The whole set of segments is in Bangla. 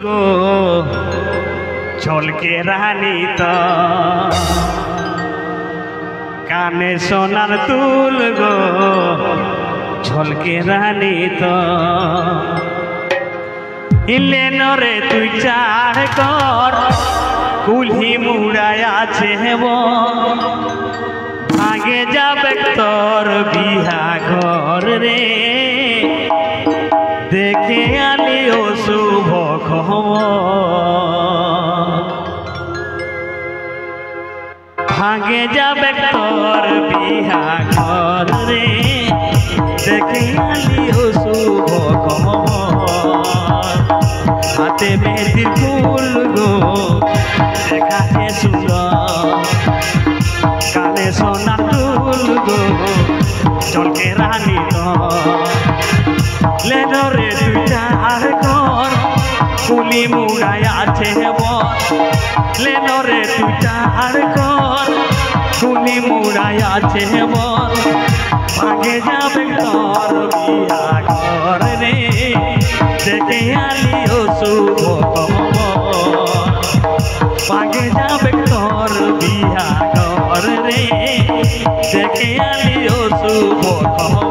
গো ঝলকে রানী তো কানে সোনার তুল গো ঝলকে রানী তো ইলে নরে তুই চার কর কুলহি মুড়ায় আছে হেব ভাগে যাবে তোর বিহা ঘর রে দেখে আলিও শুভ খবর ভাগে যাবে তোর বিহা ঘর রে দেখে আলিও শুভ খবর হাতে মেহেদির ফুল গো দেখাতে সুন্দর কানে সোনার দুল গো ঝলকে রানী তো লেনো রে দুইটা আর ঘর কুলি মুড়ায় আছে বর লেনো রে দুইটা আর ঘর কুলি মুড়ায় আছে বর ভাগে যাবে তোর বিয়া ঘর রে দেখে আলিও শুভ খবর ভাগে যাবে তোর বিয়া ঘর রে দেখে আলিও শুভ খবর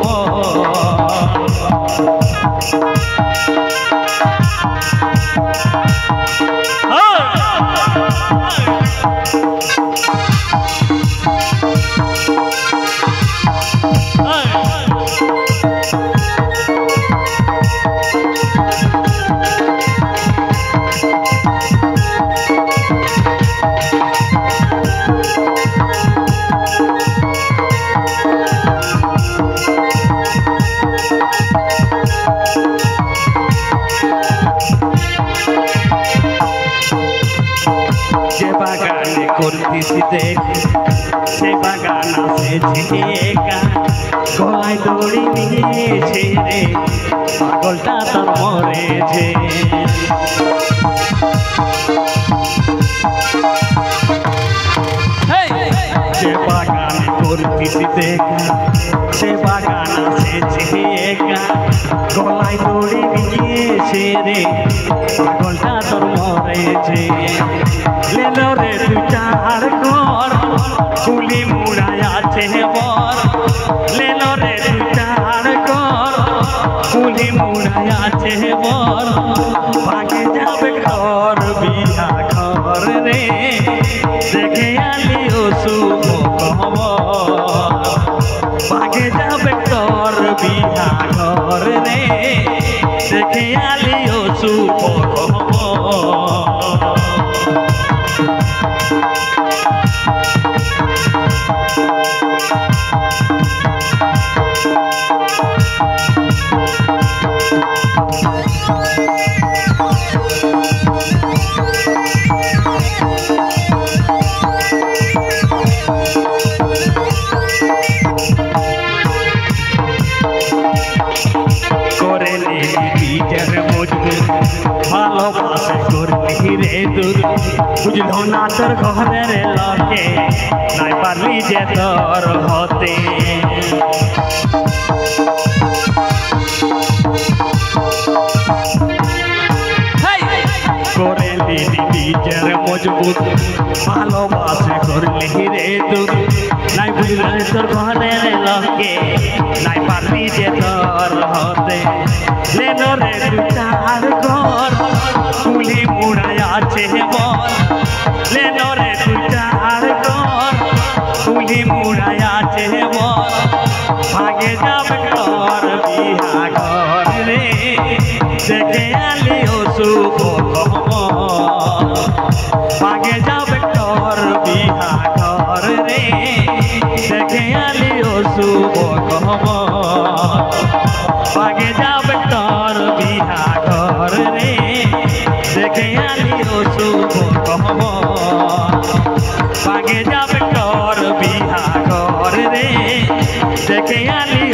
বাগানে করতেছি দেখ সে বাগান আছে একা গলায় দড়ি নিয়েছে রে পাগলটা তোর মরেছে সে বাগানে করতেছি দেখ সে বাগান আছে একা গলায় দড়ি নিয়েছে রে পাগলটা তোর মরেছে লেনো রে দুইটা আর ঘর কুলি মুড়ায় আছে বর লেনো রে দুইটা আর ঘর কুলি মুড়ায় আছে বর ভাগে যাবে ঘর বিয়া ঘর রে দেখে আলিও শুভ খবর ভাগে যাবে তোর বিয়া ঘর রে দেখে আলিও শুভ খবর করে নিজের মজবুত ভালোবাসে করলি রে দূর বুঝলো না তোর ঘরের লকে নাই পারলি যে তোর হতে করে নিজের মজবুত ভালোবাসে করলি রে দূর নাই বুঝলো তোর ঘরের লকে নাই পারলি যে তোর হতে লেনো রে দুইটা আর ঘর কুলি মুড়ায় আছে বর লেনো রে দুইটা আর ঘর কুলি মুড়ায় আছে বর ভাগে যাবে তোর বিয়া ঘর রে দেখে আলিও শুভ খবর ভাগে যাবে তোর বিয়া ঘর রে দেখে আলিও শুভ খবর ভাগে যাবে তোর বিয়া ঘর রে দেখে আলিও শুভ খবর ভাগে যাবে তোর বিয়া ঘর রে দেখে আলিও